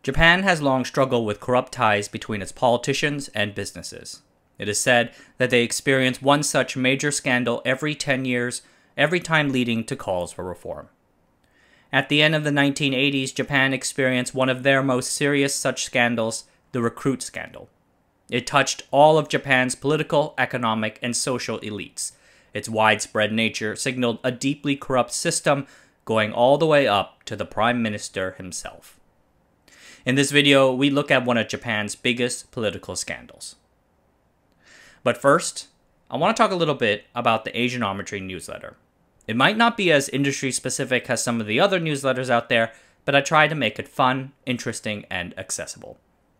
Japan has long struggled with corrupt ties between its politicians and businesses. It is said that they experience one such major scandal every 10 years, every time leading to calls for reform. At the end of the 1980s, Japan experienced one of their most serious such scandals, the recruit scandal. It touched all of Japan's political, economic, and social elites. Its widespread nature signaled a deeply corrupt system going all the way up to the Prime Minister himself. In this video, we look at one of Japan's biggest political scandals. But first, I want to talk a little bit about the Asianometry newsletter. It might not be as industry-specific as some of the other newsletters out there, but I try to make it fun, interesting, and accessible.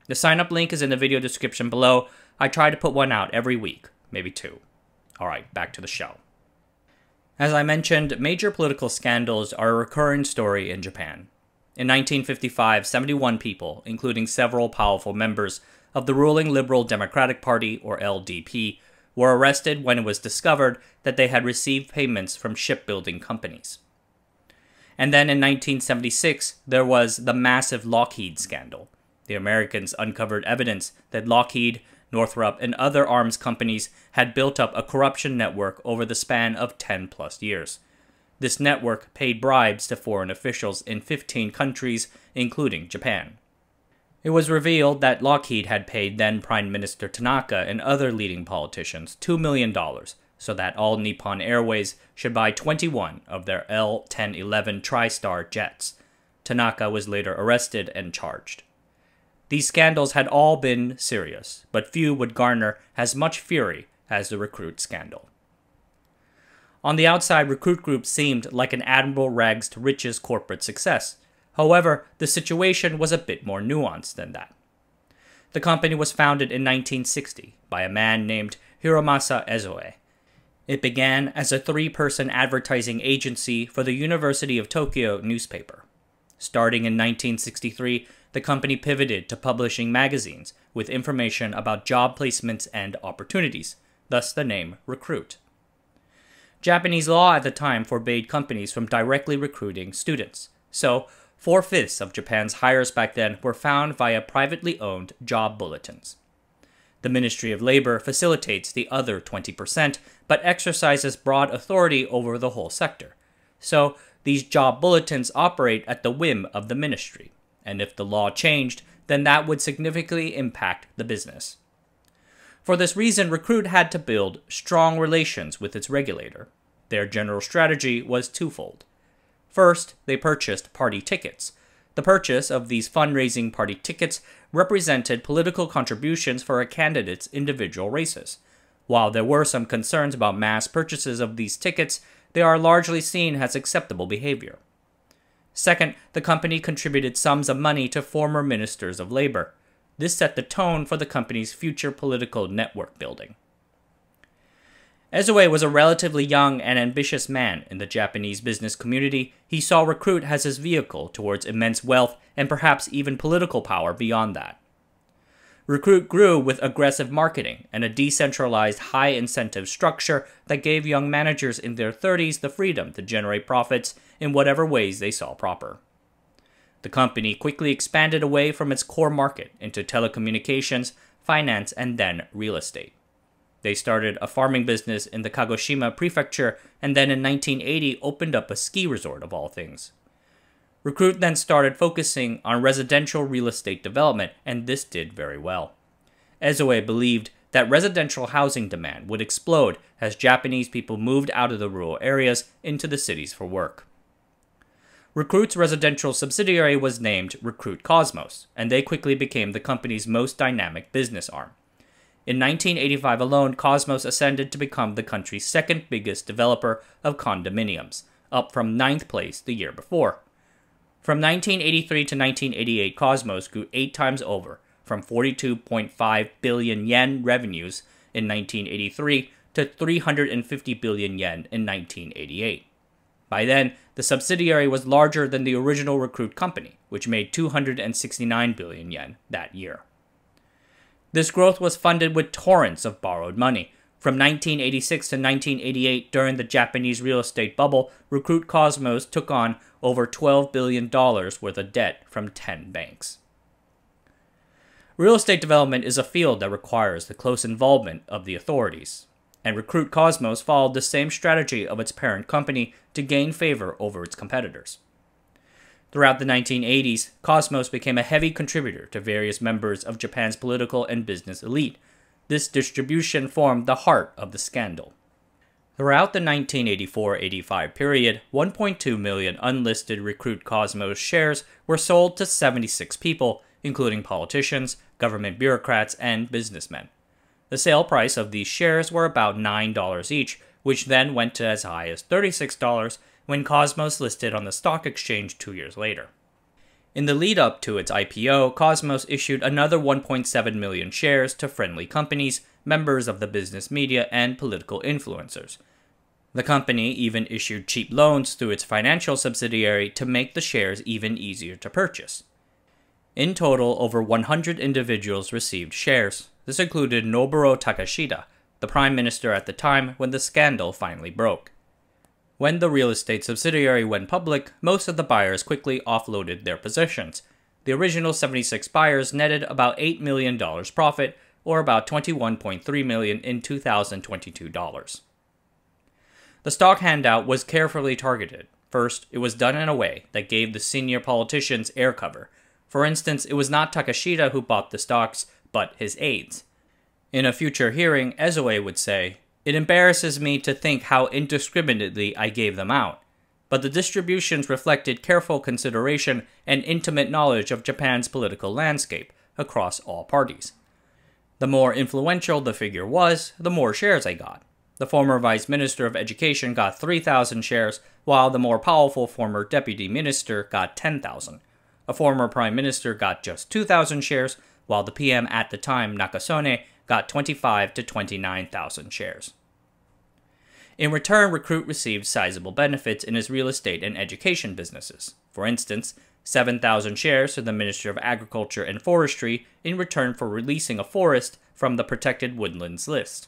The sign-up link is in the video description below. I try to put one out every week, maybe two. Alright, back to the show. As I mentioned, major political scandals are a recurring story in Japan. In 1955, 71 people, including several powerful members of the ruling Liberal Democratic Party, or LDP, were arrested when it was discovered that they had received payments from shipbuilding companies. And then in 1976, there was the massive Lockheed scandal. The Americans uncovered evidence that Lockheed, Northrop, and other arms companies had built up a corruption network over the span of 10+ years. This network paid bribes to foreign officials in 15 countries, including Japan. It was revealed that Lockheed had paid then Prime Minister Tanaka and other leading politicians $2 million so that All Nippon Airways should buy 21 of their L-1011 TriStar jets. Tanaka was later arrested and charged. These scandals had all been serious, but few would garner as much fury as the recruit scandal. On the outside, Recruit Group seemed like an admirable rags to riches corporate success. However, the situation was a bit more nuanced than that. The company was founded in 1960 by a man named Hiromasa Ezoe. It began as a 3-person advertising agency for the University of Tokyo newspaper. Starting in 1963, the company pivoted to publishing magazines with information about job placements and opportunities, thus the name Recruit. Japanese law at the time forbade companies from directly recruiting students, so 4/5 of Japan's hires back then were found via privately owned job bulletins. The Ministry of Labor facilitates the other 20%, but exercises broad authority over the whole sector. So these job bulletins operate at the whim of the ministry, and if the law changed, then that would significantly impact the business. For this reason, Recruit had to build strong relations with its regulator. Their general strategy was twofold. First, they purchased party tickets. The purchase of these fundraising party tickets represented political contributions for a candidate's individual races. While there were some concerns about mass purchases of these tickets, they are largely seen as acceptable behavior. Second, the company contributed sums of money to former ministers of labor. This set the tone for the company's future political network building. Ezoe was a relatively young and ambitious man in the Japanese business community. He saw Recruit as his vehicle towards immense wealth and perhaps even political power beyond that. Recruit grew with aggressive marketing and a decentralized high-incentive structure that gave young managers in their 30s the freedom to generate profits in whatever ways they saw proper. The company quickly expanded away from its core market into telecommunications, finance, and then real estate. They started a farming business in the Kagoshima prefecture and then in 1980 opened up a ski resort of all things. Recruit then started focusing on residential real estate development, and this did very well. Ezoe believed that residential housing demand would explode as Japanese people moved out of the rural areas into the cities for work. Recruit's residential subsidiary was named Recruit Cosmos, and they quickly became the company's most dynamic business arm. In 1985 alone, Cosmos ascended to become the country's second biggest developer of condominiums, up from 9th place the year before. From 1983 to 1988, Cosmos grew 8 times over, from 42.5 billion yen revenues in 1983 to 350 billion yen in 1988. By then, the subsidiary was larger than the original Recruit company, which made 269 billion yen that year. This growth was funded with torrents of borrowed money. From 1986 to 1988, during the Japanese real estate bubble, Recruit Cosmos took on over $12 billion worth of debt from 10 banks. Real estate development is a field that requires the close involvement of the authorities, and Recruit Cosmos followed the same strategy of its parent company to gain favor over its competitors. Throughout the 1980s, Cosmos became a heavy contributor to various members of Japan's political and business elite. This distribution formed the heart of the scandal. Throughout the 1984-85 period, 1.2 million unlisted Recruit Cosmos shares were sold to 76 people, including politicians, government bureaucrats, and businessmen. The sale price of these shares were about $9 each, which then went to as high as $36 when Cosmos listed on the stock exchange 2 years later. In the lead-up to its IPO, Cosmos issued another 1.7 million shares to friendly companies, members of the business media, and political influencers. The company even issued cheap loans through its financial subsidiary to make the shares even easier to purchase. In total, over 100 individuals received shares. This included Noboru Takeshita, the prime minister at the time when the scandal finally broke. When the real estate subsidiary went public, most of the buyers quickly offloaded their positions. The original 76 buyers netted about $8 million profit, or about $21.3 million in 2022 dollars. The stock handout was carefully targeted. First, it was done in a way that gave the senior politicians air cover. For instance, it was not Takeshita who bought the stocks, but his aides. In a future hearing, Ezoe would say, "It embarrasses me to think how indiscriminately I gave them out." But the distributions reflected careful consideration and intimate knowledge of Japan's political landscape across all parties. The more influential the figure was, the more shares I got. The former Vice Minister of Education got 3,000 shares, while the more powerful former Deputy Minister got 10,000. A former Prime Minister got just 2,000 shares, while the PM at the time, Nakasone, got 25 to 29,000 shares. In return, Recruit received sizable benefits in his real estate and education businesses. For instance, 7,000 shares to the Minister of Agriculture and Forestry in return for releasing a forest from the protected woodlands list.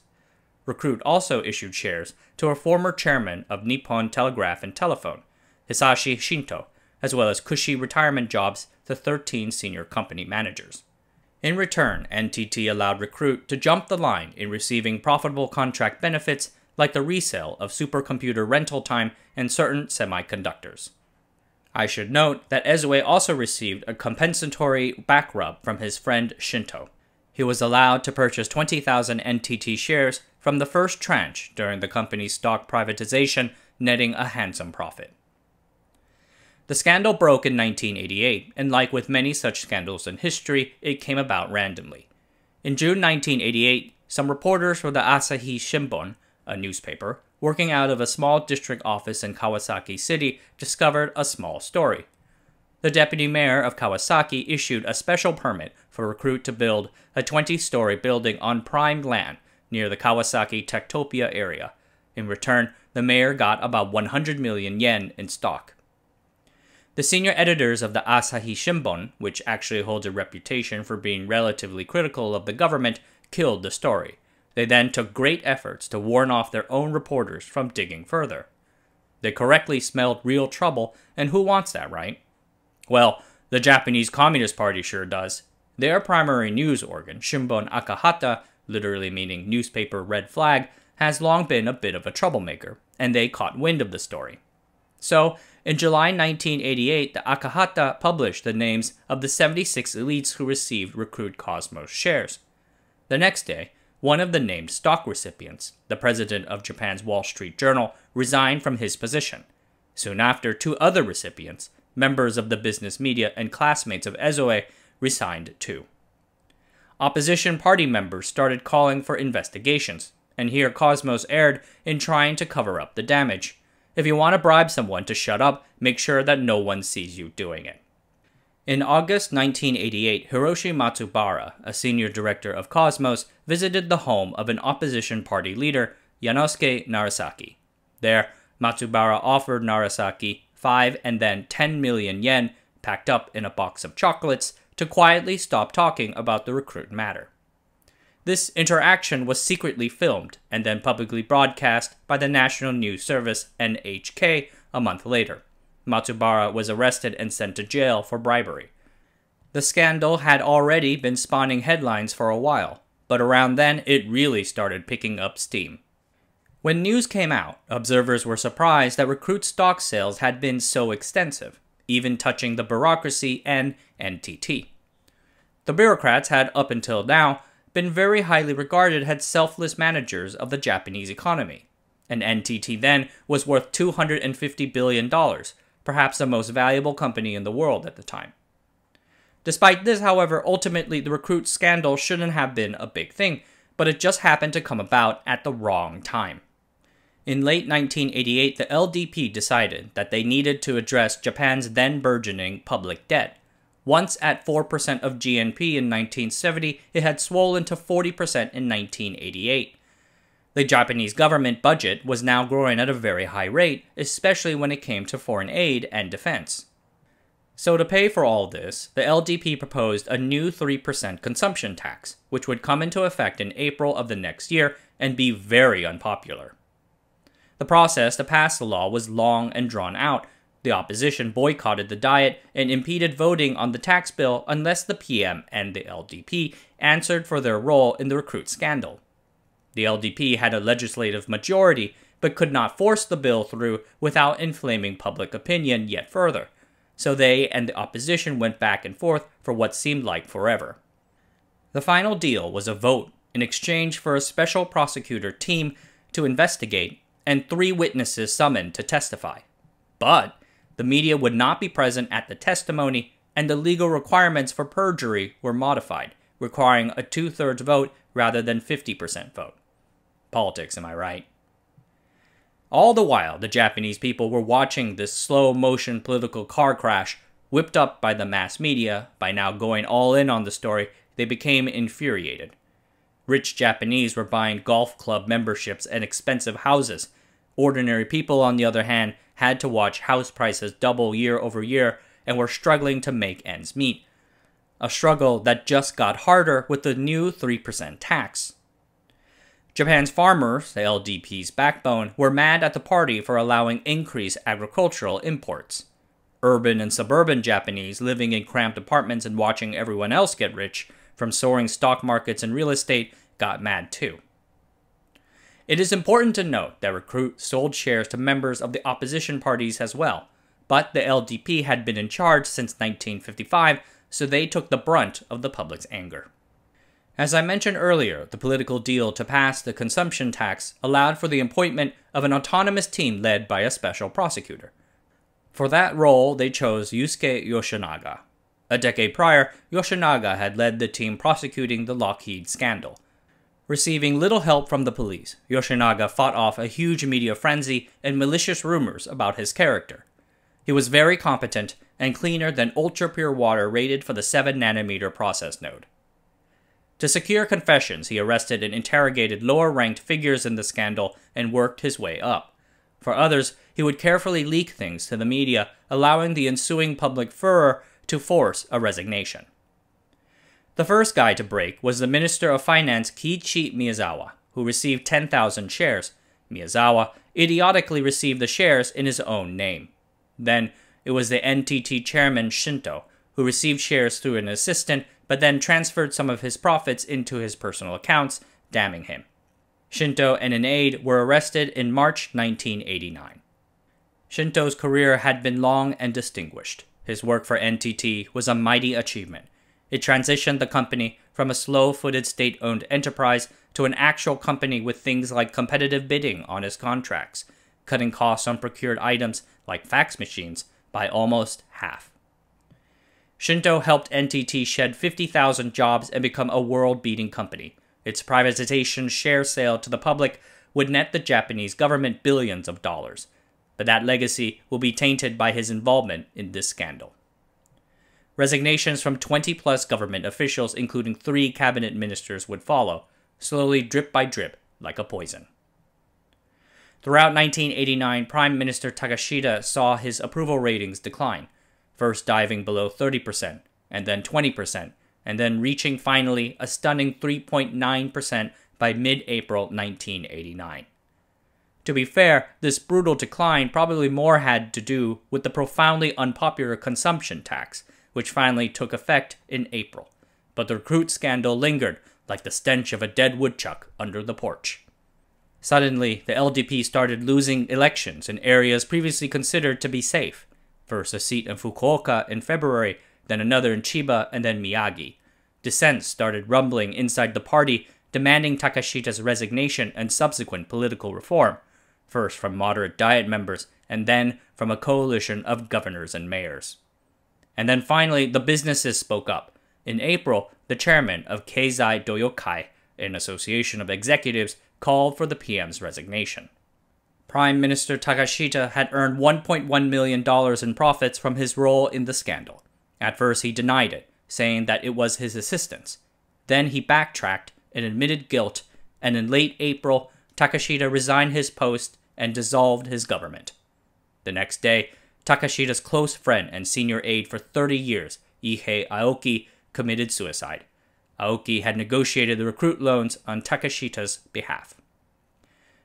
Recruit also issued shares to a former chairman of Nippon Telegraph and Telephone, Hisashi Shinto, as well as cushy retirement jobs to 13 senior company managers. In return, NTT allowed Recruit to jump the line in receiving profitable contract benefits like the resale of supercomputer rental time and certain semiconductors. I should note that Ezoe also received a compensatory back rub from his friend Shinto. He was allowed to purchase 20,000 NTT shares from the first tranche during the company's stock privatization, netting a handsome profit. The scandal broke in 1988, and like with many such scandals in history, it came about randomly. In June 1988, some reporters for the Asahi Shimbun, a newspaper, working out of a small district office in Kawasaki City, discovered a small story. The deputy mayor of Kawasaki issued a special permit for Recruit to build a 20-story building on prime land near the Kawasaki Techtopia area. In return, the mayor got about 100 million yen in stock. The senior editors of the Asahi Shimbun, which actually holds a reputation for being relatively critical of the government, killed the story. They then took great efforts to warn off their own reporters from digging further. They correctly smelled real trouble, and who wants that, right? Well, the Japanese Communist Party sure does. Their primary news organ, Shimbun Akahata, literally meaning newspaper red flag, has long been a bit of a troublemaker, and they caught wind of the story. So, in July 1988, the Akahata published the names of the 76 elites who received Recruit Cosmos shares. The next day, one of the named stock recipients, the president of Japan's Wall Street Journal, resigned from his position. Soon after, 2 other recipients, members of the business media and classmates of Ezoe, resigned too. Opposition party members started calling for investigations, and here Cosmos erred in trying to cover up the damage. If you want to bribe someone to shut up, make sure that no one sees you doing it. In August 1988, Hiroshi Matsubara, a senior director of Cosmos, visited the home of an opposition party leader, Yanosuke Narasaki. There, Matsubara offered Narasaki 5 and then 10 million yen, packed up in a box of chocolates, to quietly stop talking about the Recruit matter. This interaction was secretly filmed and then publicly broadcast by the National News Service NHK a month later. Matsubara was arrested and sent to jail for bribery. The scandal had already been spawning headlines for a while, but around then it really started picking up steam. When news came out, observers were surprised that Recruit stock sales had been so extensive, even touching the bureaucracy and NTT. The bureaucrats had, up until now, been very highly regarded as selfless managers of the Japanese economy, and NTT then was worth $250 billion, perhaps the most valuable company in the world at the time. Despite this, however, ultimately the Recruit scandal shouldn't have been a big thing, but it just happened to come about at the wrong time. In late 1988, the LDP decided that they needed to address Japan's then burgeoning public debt. Once at 4% of GNP in 1970, it had swollen to 40% in 1988. The Japanese government budget was now growing at a very high rate, especially when it came to foreign aid and defense. So to pay for all this, the LDP proposed a new 3% consumption tax, which would come into effect in April of the next year and be very unpopular. The process to pass the law was long and drawn out. The opposition boycotted the Diet and impeded voting on the tax bill unless the PM and the LDP answered for their role in the Recruit scandal. The LDP had a legislative majority, but could not force the bill through without inflaming public opinion yet further, so they and the opposition went back and forth for what seemed like forever. The final deal was a vote in exchange for a special prosecutor team to investigate and 3 witnesses summoned to testify. But the media would not be present at the testimony, and the legal requirements for perjury were modified, requiring a 2/3 vote rather than 50% vote. Politics, am I right? All the while, the Japanese people were watching this slow-motion political car crash, whipped up by the mass media. By now going all in on the story, they became infuriated. Rich Japanese were buying golf club memberships and expensive houses. Ordinary people, on the other hand, had to watch house prices double year over year and were struggling to make ends meet. A struggle that just got harder with the new 3% tax. Japan's farmers, the LDP's backbone, were mad at the party for allowing increased agricultural imports. Urban and suburban Japanese living in cramped apartments and watching everyone else get rich from soaring stock markets and real estate got mad too. It is important to note that Recruit sold shares to members of the opposition parties as well, but the LDP had been in charge since 1955, so they took the brunt of the public's anger. As I mentioned earlier, the political deal to pass the consumption tax allowed for the appointment of an autonomous team led by a special prosecutor. For that role, they chose Yusuke Yoshinaga. A decade prior, Yoshinaga had led the team prosecuting the Lockheed scandal. Receiving little help from the police, Yoshinaga fought off a huge media frenzy and malicious rumors about his character. He was very competent and cleaner than ultra-pure water rated for the 7nm process node. To secure confessions, he arrested and interrogated lower-ranked figures in the scandal and worked his way up. For others, he would carefully leak things to the media, allowing the ensuing public furor to force a resignation. The first guy to break was the Minister of Finance Kiichi Miyazawa, who received 10,000 shares. Miyazawa idiotically received the shares in his own name. Then, it was the NTT chairman Shinto, who received shares through an assistant, but then transferred some of his profits into his personal accounts, damning him. Shinto and an aide were arrested in March 1989. Shinto's career had been long and distinguished. His work for NTT was a mighty achievement. It transitioned the company from a slow-footed state-owned enterprise to an actual company with things like competitive bidding on its contracts, cutting costs on procured items like fax machines by almost half. Shinto helped NTT shed 50,000 jobs and become a world-beating company. Its privatization share sale to the public would net the Japanese government billions of dollars, but that legacy will be tainted by his involvement in this scandal. Resignations from 20-plus government officials, including 3 cabinet ministers, would follow, slowly drip by drip, like a poison. Throughout 1989, Prime Minister Takeshita saw his approval ratings decline, first diving below 30%, and then 20%, and then reaching finally a stunning 3.9% by mid-April 1989. To be fair, this brutal decline probably more had to do with the profoundly unpopular consumption tax, which finally took effect in April. But the recruit scandal lingered like the stench of a dead woodchuck under the porch. Suddenly, the LDP started losing elections in areas previously considered to be safe. First a seat in Fukuoka in February, then another in Chiba, and then Miyagi. Dissents started rumbling inside the party, demanding Takeshita's resignation and subsequent political reform, first from moderate Diet members, and then from a coalition of governors and mayors. And then finally, the businesses spoke up. In April, the chairman of Keizai Doyokai, an association of executives, called for the PM's resignation. Prime Minister Takeshita had earned $1.1 million in profits from his role in the scandal. At first, he denied it, saying that it was his assistants. Then he backtracked and admitted guilt, and in late April, Takeshita resigned his post and dissolved his government. The next day, Takeshita's close friend and senior aide for 30 years, Ihei Aoki, committed suicide. Aoki had negotiated the recruit loans on Takeshita's behalf.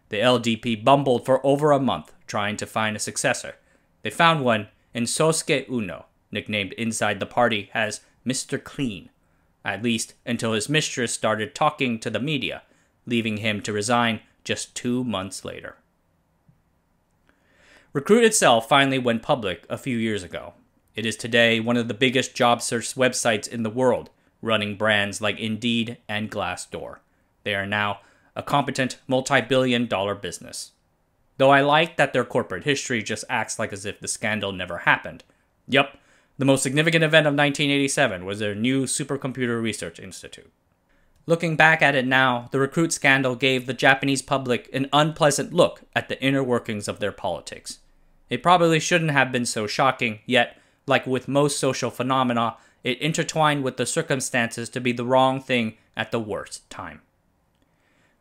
The LDP bumbled for over a month trying to find a successor. They found one in Sosuke Uno, nicknamed inside the party as Mr. Clean, at least until his mistress started talking to the media, leaving him to resign just 2 months later. Recruit itself finally went public a few years ago. It is today one of the biggest job search websites in the world, running brands like Indeed and Glassdoor. They are now a competent multi-billion-dollar business. Though I like that their corporate history just acts like as if the scandal never happened. Yup, the most significant event of 1987 was their new supercomputer research institute. Looking back at it now, the recruit scandal gave the Japanese public an unpleasant look at the inner workings of their politics. It probably shouldn't have been so shocking, yet, like with most social phenomena, it intertwined with the circumstances to be the wrong thing at the worst time.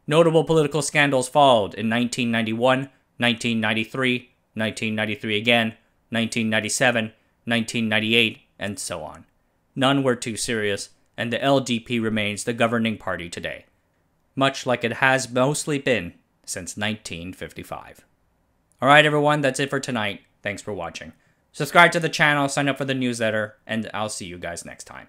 Notable political scandals followed in 1991, 1993, 1993 again, 1997, 1998, and so on. None were too serious, and the LDP remains the governing party today, much like it has mostly been since 1955. Alright everyone, that's it for tonight. Thanks for watching. Subscribe to the channel, sign up for the newsletter, and I'll see you guys next time.